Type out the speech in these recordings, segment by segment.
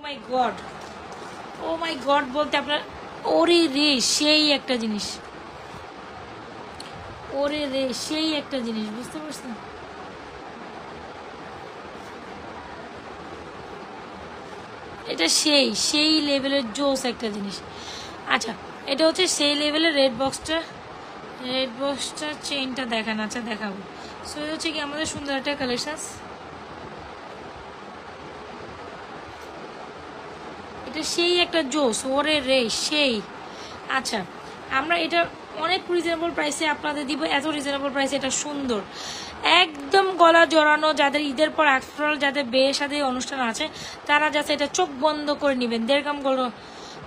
মাই god, ও মাই god বলতে আপনার ওরে রে সেই একটা জিনিস, ওরে রে সেই একটা জিনিস, বুঝতে পারছেন? এটা সেই সেই লেভেলের জোস একটা জিনিস। আচ্ছা এটা হচ্ছে সেই লেভেলের রেড বক্সটা চেইনটা দেখান। আচ্ছা দেখাবো। সো এটা হচ্ছে কি আমাদের সুন্দর একটা কালেকশন, এটা সেই একটা জোস, ওরে রে সেই। আচ্ছা আমরা এটা অনেক রিজনেবল প্রাইসে আপনাদের দিব, এত রিজনেবল প্রাইসে এটা সুন্দর একদম গলা জড়ানো, যাদের ঈদের পর আফটার যাদের বিয়ে শাদী অনুষ্ঠান আছে তারা যাতে এটা চোখ বন্ধ করে নেবেন। দেড়গাম গলো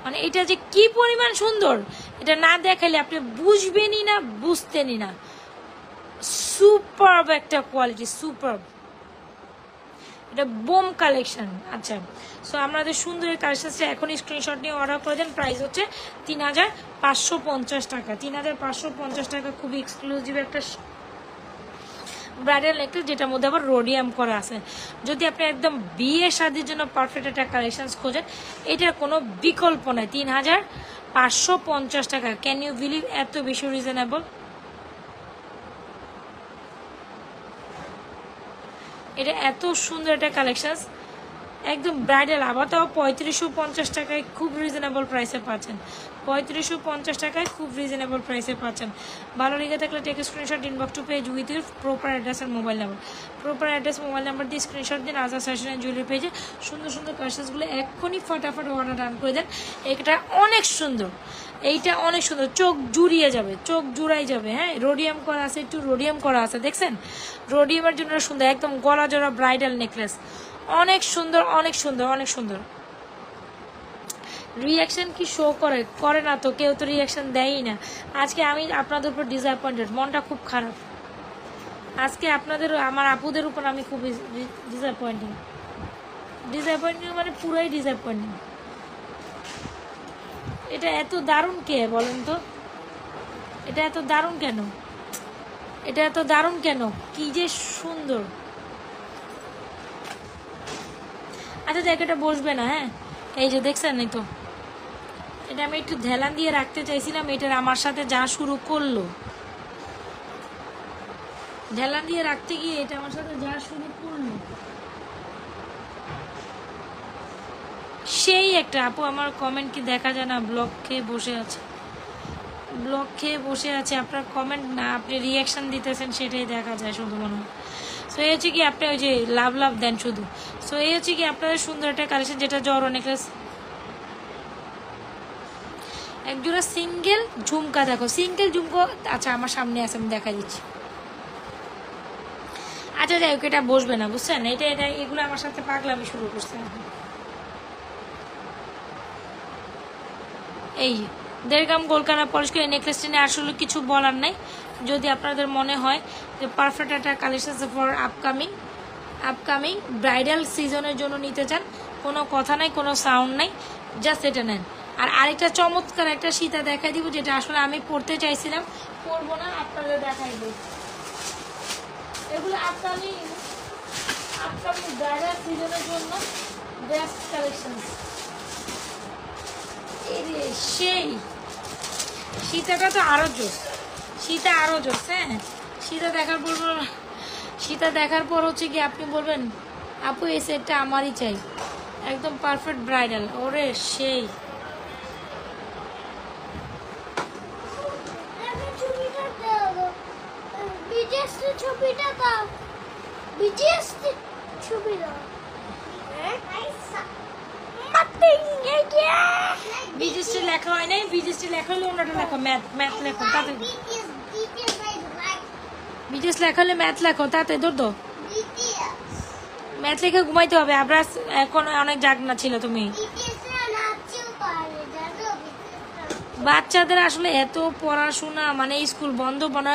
মানে এটা যে কি পরিমাণ সুন্দর, এটা না দেখাইলে আপনি বুঝবেনই না, বুঝতেনই না। সুপারব একটা কোয়ালিটি, সুপারব, এটা বোম কালেকশন। আচ্ছা সো আমাদের সুন্দর এই কালেকশনটা এখনই স্ক্রিনশট নিয়ে অর্ডার করে দেন। প্রাইস হচ্ছে ৩৫৫০ টাকা, ৩৫৫০ টাকা। খুবই এক্সক্লুসিভ একটা ব্রাইডাল নেকলেস, যেটার মধ্যে আবার রোডিয়াম করা আছে। যদি আপনি একদম বিয়ে শাদির জন্য পারফেক্ট একটা কালেকশন খোঁজেন, এটার কোনো বিকল্প নাই। ৩৫৫০ টাকা, ক্যান ইউ বিলিভ? এত বেশি রিজনেবল। এটা এত সুন্দর একটা কালেকশন, একদম ব্রাইডাল। আবার তাও ৩৫৫০ টাকায় খুব রিজনেবল প্রাইসে পাচ্ছেন, ৩৫৫০ টাকায় খুব রিজনেবল প্রাইসে পাচ্ছেন। ভালো লেগে থাকলে take screenshot inbox to page with your proper address আর mobile number. Proper address mobile number দিয়ে স্ক্রিনশট দিন আজাদ ফ্যাশন অ্যান্ড জুয়েলারি পেজে। সুন্দর সুন্দর কালেকশনসগুলো এক্ষুনি ফটাফট অর্ডার ডান করে দেন। এটা অনেক সুন্দর, এইটা অনেক সুন্দর, চোখ জুড়িয়ে যাবে, চোখ জুড়াই যাবে। হ্যাঁ রোডিয়াম করা আছে, একটু রোডিয়াম করা আছে, দেখছেন? রোডিয়ামের জন্য সুন্দর, একদম গলা জড়া ব্রাইডাল নেকলেস, অনেক সুন্দর, অনেক সুন্দর, অনেক সুন্দর। রিয়াকশন কি শো করে না তো, কেউ তো রিয়াকশন দেয়ই না। আজকে আমি আপনাদের উপর ডিসঅ্যাপয়েন্টেড, মনটা খুব খারাপ আজকে আপনাদের, আমার আপুদের উপর আমি খুব ডিসঅ্যাপয়েন্টিং মানে পুরাই ডিসঅ্যাপয়েন্টিং। এটা এত দারুণ কে বলেন তো, এটা এত দারুণ কেন, এটা এত দারুণ কেন, কি যে সুন্দর। আচ্ছা জায়গাটা বসবে না, হ্যাঁ এই যে দেখছেন, এই তো এটা আমি একটু ধ্যালান দিয়ে রাখতে চাইছিলাম, এটার আমার সাথে যা শুরু করলো, ধ্যালান দিয়ে রাখতে গিয়ে এটা আমার সাথে যা শুরু করলো। সেই একটা আপু আমার কমেন্ট কি দেখা যায় না, ব্লক খেয়ে বসে আছে, ব্লক খেয়ে বসে আছে, আপনার কমেন্ট না, আপনি রিয়াকশন দিতেছেন সেটাই দেখা যায় শুধু মনে হয়। সো এই হচ্ছে কি আপনি ওই যে লাভ লাভ দেন শুধু। সো এই হচ্ছে কি আপনাদের সুন্দর একটা কালেকশন, যেটা জ্বর নেকলেস, একজোড়া সিঙ্গেল ঝুমকা, দেখো সিঙ্গেল ঝুমকা। আচ্ছা আমার সামনে আছে, আমি দেখা দিচ্ছি। আচ্ছা যাই হোক, এটা বসবে না বুঝছেন, এটা এটা এগুলো আমার সাথে পাগলামি শুরু করছে। এই দেড়গাম গোলকানা পরিষ্কার নেকলেসটা নিয়ে আসলে কিছু বলার নাই। যদি আপনাদের মনে হয় যে পারফেক্ট একটা কালেকশন ফর আপকামিং ব্রাইডাল সিজনের জন্য নিতে চান, কোনো কথা নাই, কোনো সাউন্ড নাই, জাস্ট এটা নেন। আর আরেকটা চমৎকার একটা সীতা দেখাই দিব, যেটা আসলে আমি পড়তে চাইছিলাম, পরবো না, আপনাদের দেখাই দিব। এগুলো আপকামিং ব্রাইডাল সিজনের জন্য বেস্ট কালেকশন। সেই সীতাটা তো আরো জোস, সীতা আরো জোস। হ্যাঁ সীতা দেখার পর হচ্ছে কি আপনি বলবেন আপু এই সেটটা আমারই চাই, একদম পারফেক্ট ব্রাইডাল। ওরে সেই বিজিএসটি লেখা হয় নাই, বিজিএসটি লেখা হলে অন্যটা লেখো, ম্যাথ লেখো তাতে, বিজিএস লেখা হলে ম্যাথ লেখো তাতে, দৌড় ম্যাথ লেখে ঘুমাইতে হবে। আবার এখন অনেক জাগনা ছিল তুমি, বাচ্চাদের আসলে এত পড়াশোনা, মানে স্কুল বন্ধ, মানে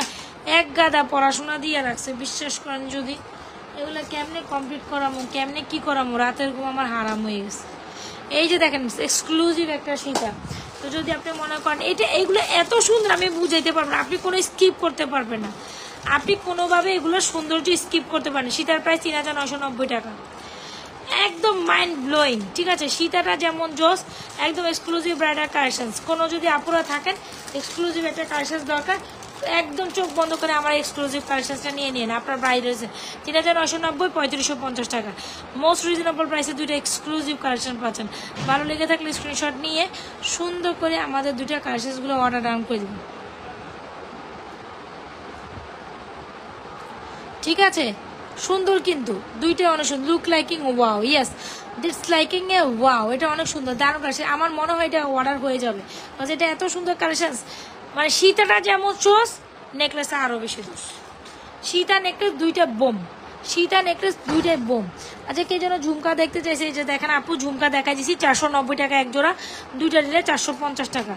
এক গাদা পড়াশোনা দিয়ে রাখছে, বিশ্বাস করেন। যদি এগুলো কেমনে কমপ্লিট করামো, কেমনে কি করামো, রাতের ঘুম আমার হারাম হয়ে গেছে। এই যে দেখেন এক্সক্লুসিভ একটা সীতা। তো যদি আপনি মনে করেন এইগুলো এত সুন্দর, আমি বুঝাইতে পারবো না, আপনি কোনো স্কিপ করতে পারবেন না, আপনি কোনোভাবে এগুলো সৌন্দর্য স্কিপ করতে পারেন। সীতার প্রাইস ৩৯৯০ টাকা, একদম মাইন্ড ব্লোয়িং, ঠিক আছে। সীতাটা যেমন জোস, একদম এক্সক্লুসিভ ব্রাইডাল কালেকশনস। কোনো যদি আপুরা থাকেন এক্সক্লুসিভ একটা কালেকশনস দরকার, একদম চোখ বন্ধ করে আমার এক্সক্লুসিভ কালেকশনসটা নিয়ে নিন। আপনার ব্রাইড রয়েছে 3990, 3550 টাকা, মোস্ট রিজনেবল প্রাইসে দুইটা এক্সক্লুসিভ কালেকশন পাচ্ছেন। ভালো লেগে থাকলে স্ক্রিনশট নিয়ে সুন্দর করে আমাদের দুইটা কালেকশনসগুলো অর্ডার ডাউন করে দেবেন, ঠিক আছে। সুন্দর কিন্তু দুইটাই অনেক সুন্দর, look liking wow, yes দিটস liking এ ওয়াও, এটা অনেক সুন্দর, দারুণ কালেকশন। আমার মনে হয় এটা অর্ডার হয়ে যাবে, কারণ এটা এত সুন্দর কালেকশন। মানে সীতাটা যেমন চোস, নেকলেসটা আরও বেশি দোষ। সীতা নেকলেস দুইটা বোম, সীতা নেকলেস দুইটাই বোম। আচ্ছা, কে যেন ঝুমকা দেখতে চাইছে, এই যে দেখেন আপু ঝুমকা দেখা দিয়েছি 490 টাকা এক জোড়া, দুইটা নিলে 450 টাকা,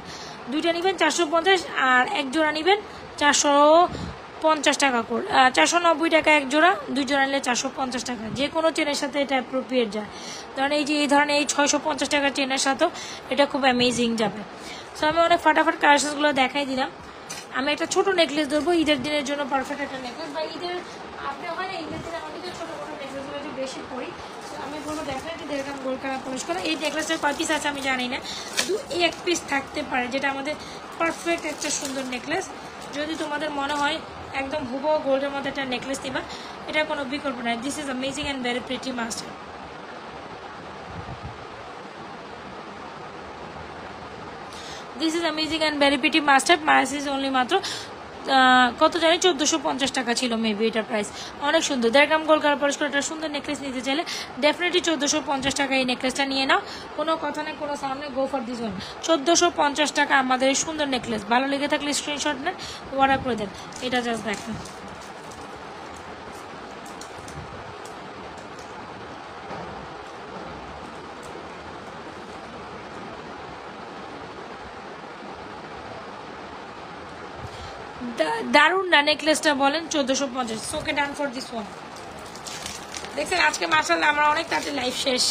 দুইটা নেবেন 450 আর এক জোড়া নেবেন 450 টাকা করে, 490 টাকা এক জোড়া, দুই জোড়া নিলে 450 টাকা। যে কোনো চেনের সাথে এটা অ্যাপ্রোপ্রিয়েট যায়, কারণ এই যে এই ধরনের এই 650 টাকার চেনের সাথেও এটা খুব অ্যামেজিং যাবে। সো আমি অনেক ফাটাফাট কালেকশনসগুলো দেখাই দিলাম। আমি একটা ছোট নেকলেস ধরবো, ঈদের দিনের জন্য পারফেক্ট একটা নেকলেস, বা ঈদের আপনি হয় না ঈদের দিনে আমাদের ছোটো ছোটো নেকলেসগুলো একটু বেশি পড়ি, আমি বলবো ডেফিনেটলি দেখলাম গোলকারা পলিশ করা। এই নেকলেসের কয় পিস আছে আমি জানি না, এক পিস থাকতে পারে, যেটা আমাদের পারফেক্ট একটা সুন্দর নেকলেস। যদি তোমাদের মনে হয় একদম হুবহু গোল্ডের মধ্যে একটা নেকলেস নিবা, এটা কোনো বিকল্প নাই। This is amazing and very pretty master. This is amazing and very pretty master, price is only মাত্র কত জানি 1450 টাকা ছিল মেবি এটার প্রাইস। অনেক সুন্দর 1.5 গ্রাম গোল্ড কালার পলিশ করে একটা সুন্দর নেকলেস নিতে চাইলে ডেফিনেটলি 1450 টাকা এই নেকলেসটা নিয়ে নাও, কোনো কথা নেই, কোনো সামনে গো ফর দিস ওয়ান। 1450 টাকা আমাদের এই সুন্দর নেকলেস। ভালো লেগে থাকলে স্ক্রিনশট নেন, অর্ডার করে দেন। এটা জাস্ট দেখেন, দারুণ না নেকলেসটা বলেন? 1450, ওকে ডান ফর দিস ওয়ান। দেখছেন আজকে মাশাআল্লাহ আমরা অনেক তাড়াতাড়ি লাইভ শেষ।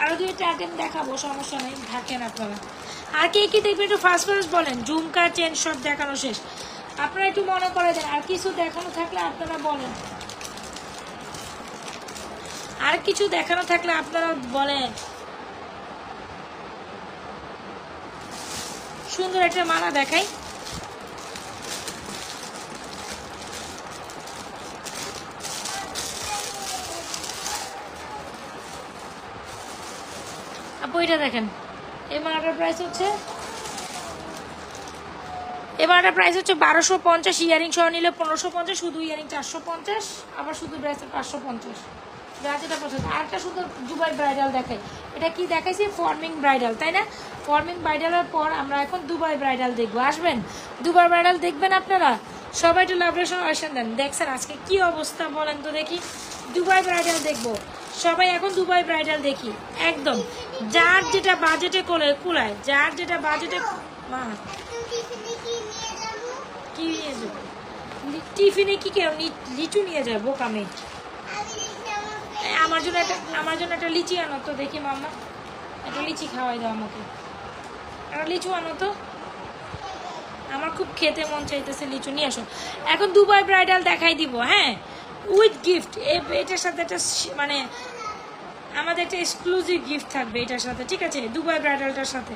আরো দুইটা আইটেম দেখাবো, সমস্যা নেই, থাকেন আপনারা। আর কে কি দেখবেন একটু ফার্স্ট ফার্স্ট বলেন। ঝুমকা চেন সব দেখানো শেষ, আপনারা একটু মনে করে দেন। আর কিছু দেখানো থাকলে আপনারা বলেন, আর কিছু দেখানো থাকলে আপনারা বলেন। সুন্দর একটা মালা দেখাই, আপু এটা দেখেন। এই মালাটার প্রাইস হচ্ছে 1250, ইয়ারিং সহ নিলে 1550, শুধু ইয়ারিং 450, আবার শুধু ব্রেসলেট 550। যা যেটা পছন্দ। আরেকটা সুন্দর দুবাই ব্রাইডাল দেখাই। এটা কি দেখাইছি? ফর্মিং ব্রাইডাল, তাই না? ফর্মিং ব্রাইডালের পর আমরা এখন দুবাই ব্রাইডাল দেখবো। আসবেন দুবাই ব্রাইডাল দেখবেন আপনারা সবাই, একটু লাভরেশন আসেন দেন। দেখছেন আজকে কি অবস্থা বলেন তো দেখি। দুবাই ব্রাইডাল দেখবো সবাই, এখন দুবাই ব্রাইডাল দেখি। একদম যার যেটা বাজেটে কুলায়, যার যেটা বাজেটে। কি নিয়ে যাবো? টিফিনে কি কেউ লিচু নিয়ে যাবো কামে? আমার জন্য একটা লিচি আনো তো দেখি মাম্মা, একটা লিচি খাওয়াই দাও আমাকে, একটা লিচু আনো তো, আমার খুব খেতে মন চাইতেছে, লিচু নিয়ে আসো। এখন দুবাই ব্রাইডাল দেখাই দিব, হ্যাঁ, উইথ গিফট। এটার সাথে একটা মানে আমাদের একটা এক্সক্লুসিভ গিফট থাকবে এটার সাথে, ঠিক আছে? দুবাই ব্রাইডালটার সাথে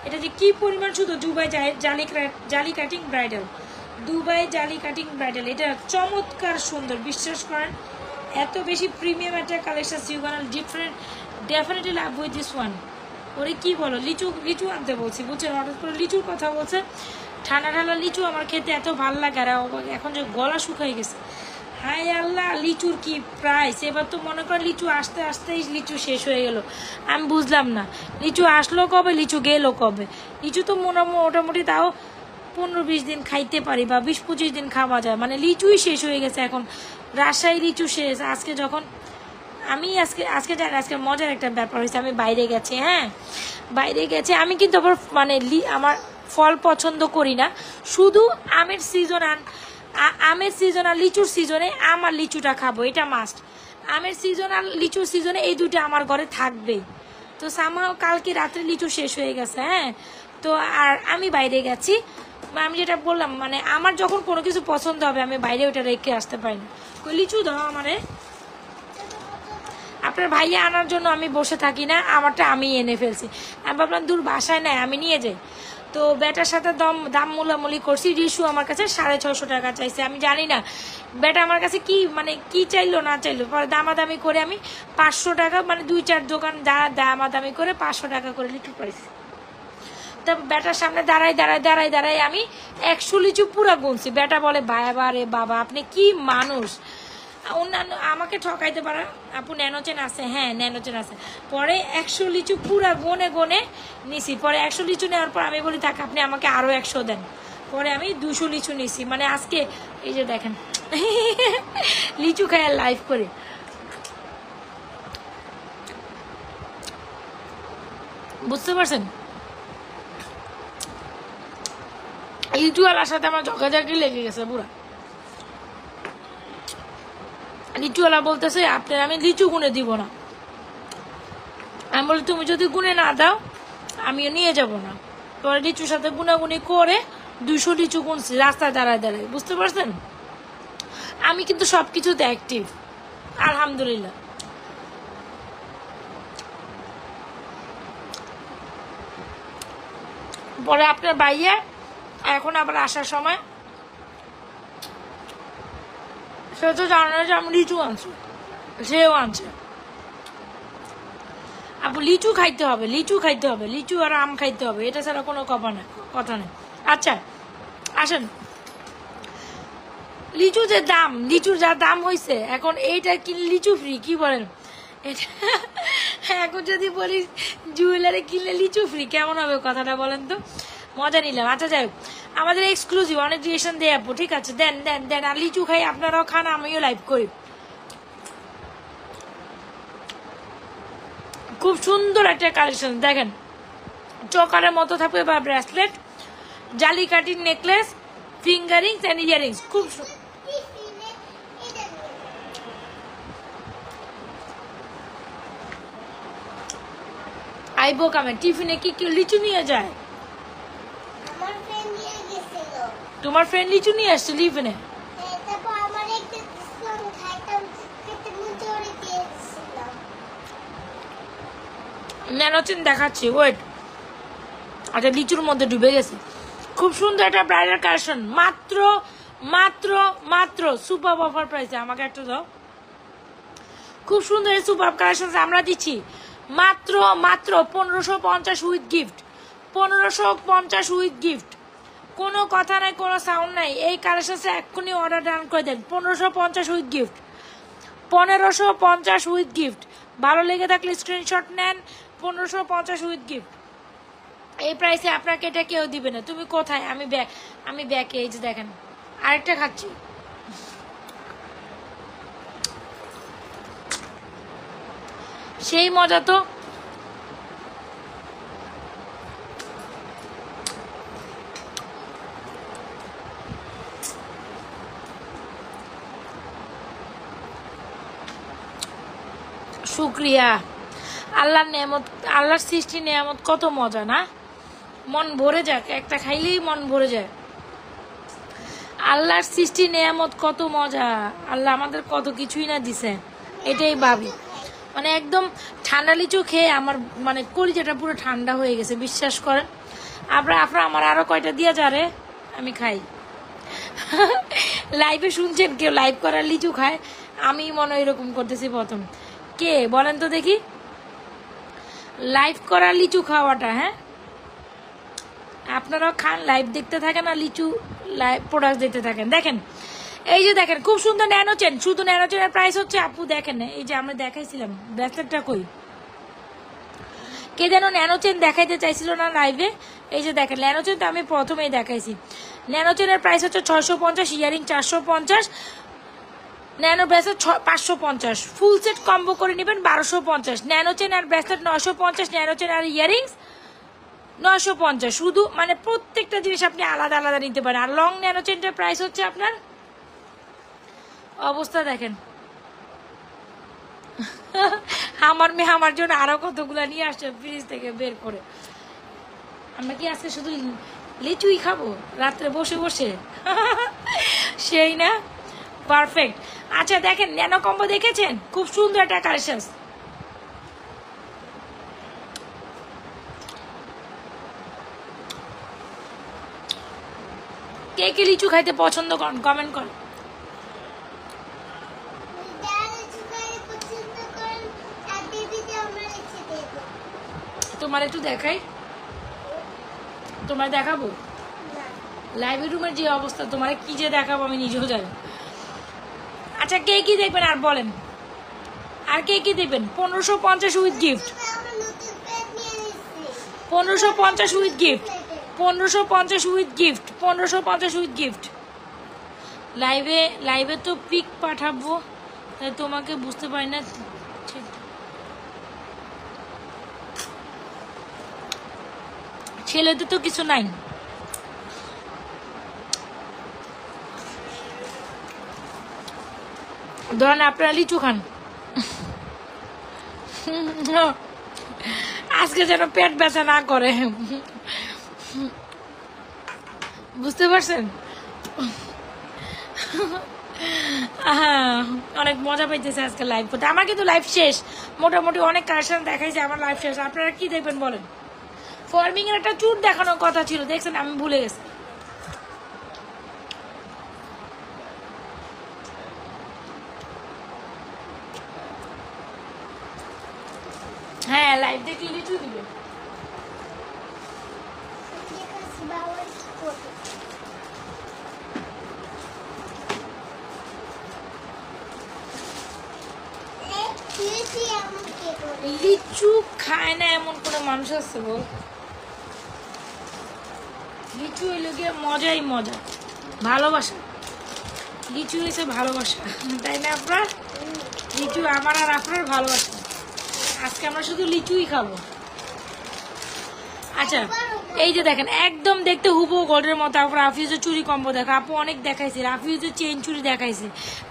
এটা যে কি পরিমাণ, শুধু দুবাই জালি কাটিং ব্রাইডাল, দুবাই জালি কাটিং ব্রাইডাল, এটা চমৎকার সুন্দর, বিশ্বাস করেন। এত বেশি প্রিমিয়াম একটা collection, you gonna definitely love with this one. ওরে কি বলো, লিচু আনতে বলছি, বুঝছেন? হঠাৎ করে লিচুর কথা বলছে। ঠান্ডা ঠান্ডা লিচু আমার খেতে এত ভালো লাগে, আর এখন যে গলা শুকাই গেছে। হাই আল্লাহ, লিচুর কি প্রাইস! এবার তো মনে করেন লিচু আসতে আসতেই লিচু শেষ হয়ে গেল। আমি বুঝলাম না লিচু আসলো কবে, লিচু গেলো কবে। লিচু তো মোটামুটি তাও 15-20 দিন খাইতে পারি, বা 20-25 দিন খাওয়া যায়, মানে লিচুই শেষ হয়ে গেছে এখন। রাজশাহী লিচু শেষ। আজকে যখন আমি আজকে মজার একটা ব্যাপার হয়েছে, আমি বাইরে গেছি, হ্যাঁ বাইরে গেছি আমি, কিন্তু আবার মানে আমার ফল পছন্দ করি না, শুধু আমের সিজন আর লিচুর সিজনে আমার লিচুটা খাবো, এটা মাস্ট। আমের সিজন আর লিচুর সিজনে এই দুটো আমার ঘরে থাকবেই। তো সামহাও কালকে রাত্রে লিচু শেষ হয়ে গেছে, হ্যাঁ। তো আর আমি বাইরে গেছি, আমি যেটা বললাম, মানে আমার যখন কোনো কিছু পছন্দ হবে আমি বাইরে ওটা রেখে আসতে পারি না। লিচু দাও আমারে, আপনার ভাইয়া আনার জন্য আমি বসে থাকি না, আমারটা আমি এনে ফেলছি। আমি ভাবলাম দূর বাসায় নেয় আমি নিয়ে যাই। তো বেটার সাথে দাম মূলামূলি করছি। রিশু আমার কাছে 650 টাকা চাইছে। আমি জানি না বেটা আমার কাছে কি মানে কি চাইলো না চাইলো, পরে দামাদামি করে আমি 500 টাকা মানে 2-4 দোকান দামাদামি করে 500 টাকা করে লিচু পাইছি। তা বেটার সামনে দাঁড়াই আমি 100 লিচু পুরা গুনছি। বেটা বলে বাবা রে বাবা আপনি কি মানুষ, অন্যান্য আমাকে ঠকাইতে পারে। আপু ন্যানোচেন আছে? হ্যাঁ ন্যানোচেন আছে। পরে 100 লিচু পুরা গনে নিছি। পরে 100 লিচু নেওয়ার পর আমি বলি থাক আপনি আমাকে আরো 100 দেন। পরে আমি 200 লিচু নিছি। মানে আজকে এই যে দেখেন লিচু খাই আর লাইভ করে। বুঝতে পারছেন? লিচুওয়ালার সাথে আমার ঝগাঝাগি লেগে গেছে পুরা। লিচুওয়ালা বলতেছে আপনার আমি লিচু গুনে দিব না। আমি বলি তুমি যদি গুনে না দাও আমিও নিয়ে যাব না। পরে লিচুর সাথে গুনাগুনি করে 200 লিচু গুনছি রাস্তায় দাঁড়ায়। বুঝতে পারছেন? আমি কিন্তু সবকিছুতে অ্যাক্টিভ আলহামদুলিল্লাহ। পরে আপনার ভাইয়া এখন আবার আসার সময় সে তো জানে যে আমি লিচু আনছি, সেও আনছে। আপু লিচু খাইতে হবে, লিচু আর আম খাইতে হবে, এটা ছাড়া কোনো কথা নেই। আচ্ছা আসেন, লিচু যে দাম, লিচুর যা দাম হয়েছে এখন এইটা কিনলে লিচু ফ্রি, কি বলেন? এটা এখন যদি বলি জুয়েলারি কিনলে লিচু ফ্রি কেমন হবে কথাটা বলেন তো? মজা নিলাম। আচ্ছা যাই হোক, আমাদের এক্সক্লুসিভ অনেক রিয়েকশন দেয় আপু, ঠিক আছে দেন। আর লিচু খাই, আপনারাও খান, আমিও লাইভ করি। খুব সুন্দর একটা কালেকশন দেখেন, চকারের মতো থাকবে বা ব্রেসলেট, জালি cutting necklace, finger rings and earrings. খুব আইবো কামে টিফিনে কি কেউ লিচু নিয়ে যায়? তোমার ফ্রেন্ড লিচু নিয়ে আসছে টিফিনে? ন্যানোচেন দেখাচ্ছি ওয়েট। আচ্ছা লিচুর মধ্যে ডুবে গেছে। খুব সুন্দর একটা ব্রাইডাল কালেকশন, মাত্র মাত্র মাত্র সুপার অফার প্রাইসে। আমাকে একটা দাও। খুব সুন্দর সুপার কালেকশন আমরা দিচ্ছি মাত্র 1550 উইথ গিফট। 1550 উইথ গিফট, কোনো কথা নাই, কোনো সাউন্ড নাই। এই কালেকশন এক্ষুনি অর্ডার ডান করে দেন। 1550 উইথ গিফট, 1550 উইথ গিফট। ভালো লেগে থাকলে স্ক্রিনশট নেন। 1550 উইথ গিফট। এই প্রাইসে আপনাকে এটা কেউ দিবে না। তুমি কোথায়? আমি ব্যাকে, এই যে দেখেন আরেকটা খাচ্ছি। সেই মজা তো। শুক্রিয়া আল্লাহর নেয়ামত, আল্লাহর সৃষ্টি নেয়ামত কত মজা না? মন ভরে যাক, একটা খাইলেই মন ভরে যায়। আল্লাহর সৃষ্টি নেয়ামত কত মজা, আল্লাহ আমাদের কত কিছুই না দিছে, এটাই ভাবি। মানে একদম ঠান্ডা লিচু খেয়ে আমার মানে কলিজাটা পুরো ঠান্ডা হয়ে গেছে, বিশ্বাস করেন। আপনারা আমার আরো কয়টা দিয়া যারে আমি খাই। লাইভে শুনছেন কেউ লাইভ করার লিচু খায়? আমি মনে এরকম করতেছি প্রথম। কে বলেন তো দেখি, লাইভ করার লিচু খাওয়াটা? হ্যাঁ আপনারাও খান, লাইভ দেখতে থাকেন আর লিচু লাইভ প্রোডাক্ট দেখতে থাকেন। দেখেন এই যে দেখেন খুব সুন্দর ন্যানোচেন। শুধু ন্যানোচেনের প্রাইস হচ্ছে আপু দেখেন, এই যে আমরা দেখাইছিলাম ব্রেসলেটটা কই, কে যেন ন্যানোচেন দেখাইতে চাইছিল না লাইভে? এই যে দেখেন ন্যানোচেন তো আমি প্রথমেই দেখাইছি। ন্যানোচেনের প্রাইস হচ্ছে 650, earring 450, nano bracelet 550, full set combo করে নেবেন 1250। ন্যানোচেন আর ব্রেসলেট 950, ন্যানোচেন আর ইয়ারিংস 950। শুধু মানে প্রত্যেকটা জিনিস আপনি আলাদা আলাদা নিতে পারেন। আর লং ন্যানোচেনটার প্রাইস হচ্ছে আপনার, অবস্থা দেখেন। আমার মেয়ে আমার জন্য আরো কতগুলা নিয়ে আসছে ফ্রিজ থেকে বের করে। আমরা কি আজকে শুধু লিচুই খাবো রাত্রে বসে বসে? সেই না, পারফেক্ট। আচ্ছা দেখেন ন্যানো কম্বো দেখেছেন? খুব সুন্দর একটা কালেকশন, কে কে লিচু খাইতে পছন্দ করেন কমেন্ট করেন। তোমার একটু দেখাই, তোমার দেখাবো লাইব্রেরি রুমের যে অবস্থা, তোমার কি যে দেখাবো আমি নিজেও জানি। আচ্ছা কে কি দেখবেন আর বলেন, আর কে কি দেখবেন? 1550 with gift, 1550 with gift, 1550 with gift, 1550 with gift. লাইভে তো পিক পাঠাবো, তাই তোমাকে বুঝতে পারি না। ছেলেদের তো কিছু নাই। ধরেন আপনারা লিচু খান, আজকে যেন পেট ব্যথা না করে, বুঝতে পারছেন? অনেক মজা পাইতেছে আজকে লাইভ করতে। আমার কিন্তু লাইভ শেষ, মোটামুটি অনেক কালেকশন দেখাইছে, আমার লাইভ শেষ। আপনারা কি দেখবেন বলেন? ফর্মিং এর একটা চুট দেখানোর কথা ছিল, দেখছেন আমি ভুলে গেছি। হ্যাঁ লাইভ দেখলে লিচু দিবে। লিচু খায় না এমন কোন মানুষ আছে বল? লিচু হইল গিয়ে মজাই মজা, ভালোবাসা। লিচু হয়েছে ভালোবাসা, তাই না আপনার? লিচু আমার আর আপনার ভালোবাসা। আজকে আমরা শুধু লিচুই খাবো। আচ্ছা এই যে দেখেন একদম দেখতে হুবহু গোল্ডের মতো। তারপর রাফিউজের চুরি কম্বো দেখো, আপু অনেক দেখাইছে। রাফিউজের চেইন চুরি দেখাইছে।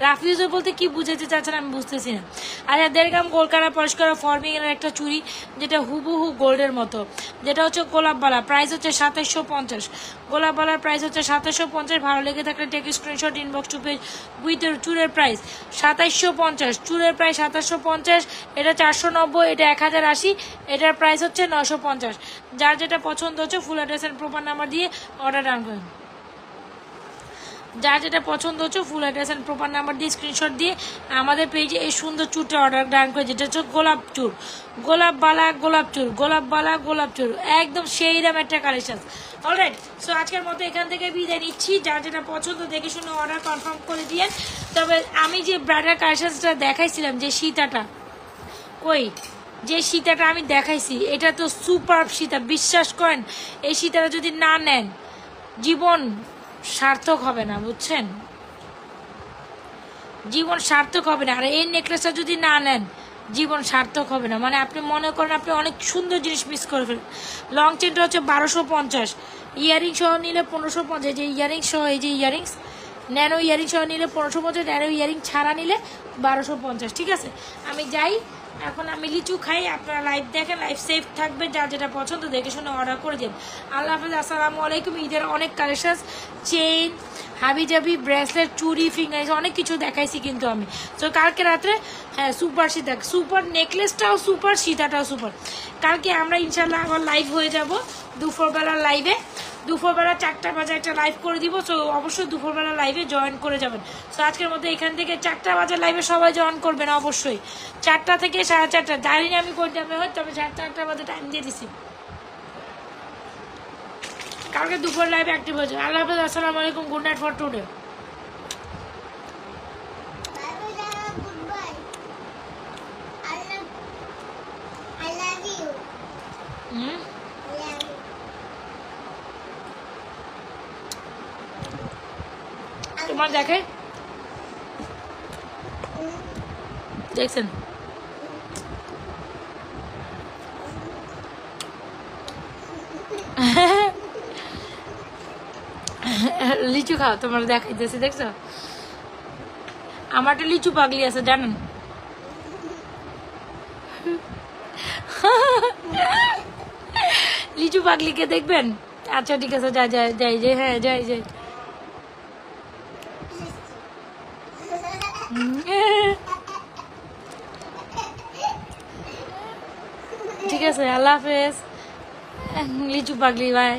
রাফিউজের বলতে কি বুঝাইতে চাচ্ছেন আমি বুঝতেছি না। আচ্ছা 1.5 গ্রাম গোল্ড কারা পরিষ্কার ফর্মিং এর একটা চুরি, যেটা হুবহু গোল্ডের মতো, যেটা হচ্ছে গোলাপবালা, প্রাইস হচ্ছে 2750। গোলাপবালার প্রাইস হচ্ছে 2750। ভালো লেগে থাকলে take screenshot, inbox to page with চুরের প্রাইস 2750। চুরের প্রাইস 2750, এটা 490, এটা 1080, এটার প্রাইস হচ্ছে 950। যার যেটা পছন্দ হচ্ছে full address and proper number দিয়ে অর্ডার ডান করেন। যার যেটা পছন্দ হচ্ছে full address and proper number দিয়ে স্ক্রিনশট দিয়ে আমাদের পেজে এই সুন্দর চুরটা অর্ডার ডান করে, যেটা হচ্ছে গোলাপ চুর, গোলাপবালা গোলাপ চুর, গোলাপবালা গোলাপ চুর, একদম সেই দাম একটা কালেকশন। অলরাইট, সো আজকের মতো এখান থেকে বিদায় নিচ্ছি। যার যেটা পছন্দ দেখে শুনে অর্ডার কনফার্ম করে দিয়ে। তবে আমি যে ব্রাইডাল কালেকশনটা দেখাইছিলাম, যে সীতাটা কই, যে সীতাটা আমি দেখাইছি, এটা তো সুপার সীতা। বিশ্বাস করেন এই সীতাটা যদি না নেন জীবন সার্থক হবে না, বুঝছেন? জীবন সার্থক হবে না। আর এই নেকলেসটা যদি না নেন জীবন সার্থক হবে না। মানে আপনি মনে করেন আপনি অনেক সুন্দর জিনিস মিস করে ফেলেন। লং চেনটা হচ্ছে 1250, ইয়ারিং সহ নিলে 1550। যে ইয়ারিং সহ, এই যে ইয়ারিংস, ন্যানো ইয়ারিং সহ নিলে 1550, ন্যানো ইয়ারিং ছাড়া নিলে 1250। ঠিক আছে, আমি যাই এখন, আমি লিচু খাই। আপনারা লাইভ দেখেন, লাইভ সেফ থাকবে। যার যেটা পছন্দ দেখে শুনে অর্ডার করে দেন। আল্লাহ হাফেজ, আসসালামু আলাইকুম। ঈদের অনেক কালেকশন, চেইন, হাবিজাবি, ব্রেসলেট, চুড়ি, ফিঙ্গারিংস, অনেক কিছু দেখাইছি কিন্তু আমি। তো কালকে রাত্রে হ্যাঁ সুপার সীতা, সুপার নেকলেসটাও সুপার, সীতাটাও সুপার। কালকে আমরা ইনশাল্লাহ আবার লাইভ হয়ে যাব দুপুরবেলার লাইভে। দুপুরবেলা 4টা বাজে একটা লাইভ করে দিব। তো অবশ্যই দুপুরবেলা লাইভে জয়েন করে যাবেন। তো আজকের মধ্যে এখান থেকে 4টা বাজে লাইভে সবাই জয়েন করবেন অবশ্যই। 4টা থেকে 4:30, জানি না আমি কোন টাইমে হয়, তবে 4টা বাজে টাইম দিয়ে দিছি। কালকে দুপুর লাইভে অ্যাক্টিভ হয়েছে। আল্লাহ হাফেজ, আসসালামু আলাইকুম, গুড নাইট ফর টুডে। তোমার দেখে দেখছেন লিচু খাও, তোমার দেখাইতেছে, দেখছো? আমার একটা লিচু পাগলি আছে জানেন। লিচু পাগলিকে দেখবেন? আচ্ছা ঠিক আছে, যাই যাই যাই যাই, হ্যাঁ যাই যাই। ঠিক আছে, আল্লাহ হাফেজ। লিচু পাগলি, বাই।